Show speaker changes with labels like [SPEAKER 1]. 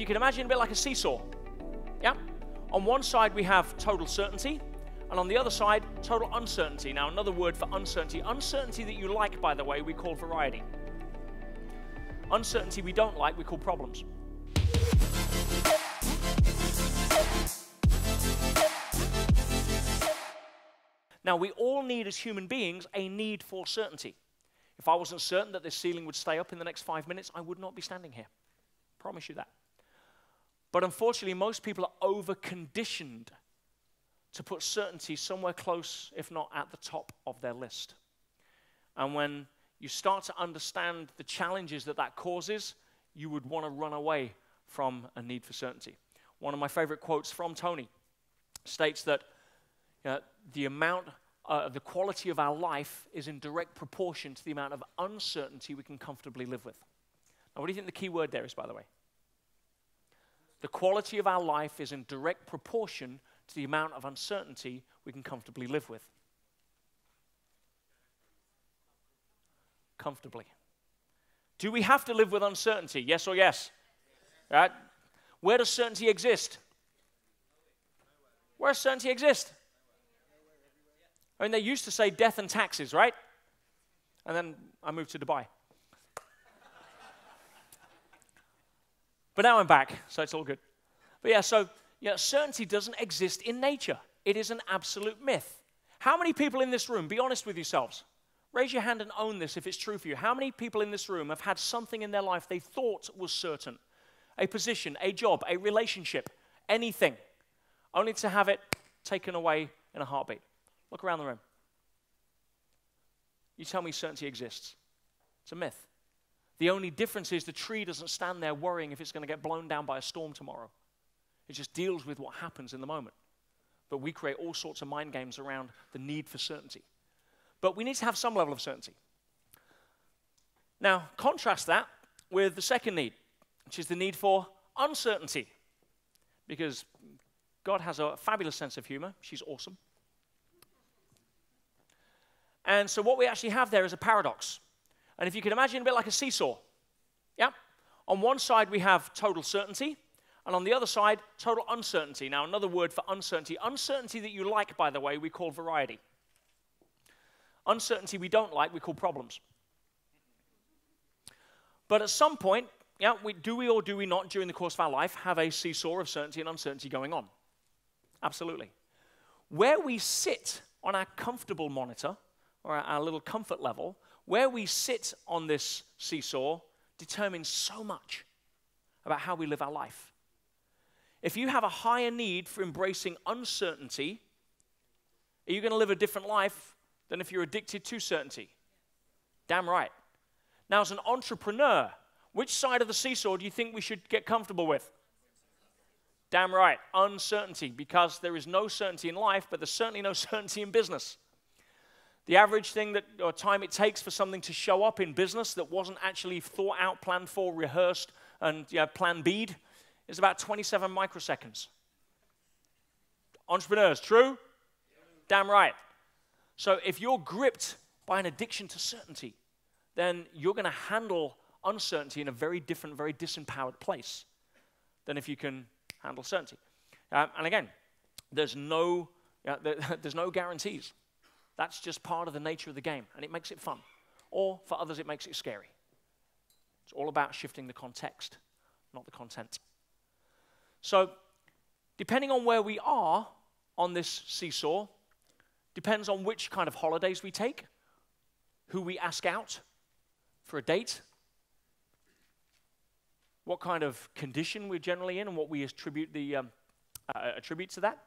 [SPEAKER 1] you can imagine a bit like a seesaw. Yeah? On one side we have total certainty, and on the other side, total uncertainty. Now, another word for uncertainty that you like, by the way, we call variety. Uncertainty we don't like, we call problems. Now, we all need, as human beings, a need for certainty. If I wasn't certain that this ceiling would stay up in the next 5 minutes, I would not be standing here. Promise you that. But unfortunately, most people are over-conditioned to put certainty somewhere close, if not at the top of their list. And when you start to understand the challenges that that causes, you would want to run away from a need for certainty. One of my favorite quotes from Tony states that the quality of our life is in direct proportion to the amount of uncertainty we can comfortably live with. Now, what do you think the key word there is, by the way? The quality of our life is in direct proportion to the amount of uncertainty we can comfortably live with. Comfortably. Do we have to live with uncertainty? Yes or yes? Right? Where does certainty exist? Where does certainty exist? I mean, they used to say death and taxes, right? And then I moved to Dubai. But now I'm back, so it's all good. But yeah, so certainty doesn't exist in nature. It is an absolute myth. How many people in this room, be honest with yourselves, raise your hand and own this if it's true for you. How many people in this room have had something in their life they thought was certain? A position, a job, a relationship, anything, only to have it taken away in a heartbeat. Look around the room. You tell me certainty exists. It's a myth. The only difference is the tree doesn't stand there worrying if it's going to get blown down by a storm tomorrow. It just deals with what happens in the moment. But we create all sorts of mind games around the need for certainty. But we need to have some level of certainty. Now, contrast that with the second need, which is the need for uncertainty. Because God has a fabulous sense of humor. She's awesome. And so what we actually have there is a paradox. And if you can imagine a bit like a seesaw, yeah? On one side we have total certainty, and on the other side, total uncertainty. Now, another word for uncertainty that you like, by the way, we call variety. Uncertainty we don't like, we call problems. But at some point, yeah, do we or do we not, during the course of our life, have a seesaw of certainty and uncertainty going on? Absolutely. Where we sit on our comfortable monitor, or our little comfort level, where we sit on this seesaw determines so much about how we live our life. If you have a higher need for embracing uncertainty, are you going to live a different life than if you're addicted to certainty? Damn right. Now, as an entrepreneur, which side of the seesaw do you think we should get comfortable with? Damn right, uncertainty, because there is no certainty in life, but there's certainly no certainty in business. The average thing or time it takes for something to show up in business that wasn't actually thought out, planned for, rehearsed, and plan B'd is about 27 microseconds. Entrepreneurs, true? Damn right. So if you're gripped by an addiction to certainty, then you're going to handle uncertainty in a very different, very disempowered place than if you can handle certainty. And again, there's no guarantees. That's just part of the nature of the game, and it makes it fun. Or, for others, it makes it scary. It's all about shifting the context, not the content. So, depending on where we are on this seesaw, depends on which kind of holidays we take, who we ask out for a date, what kind of condition we're generally in, and what we attribute to that.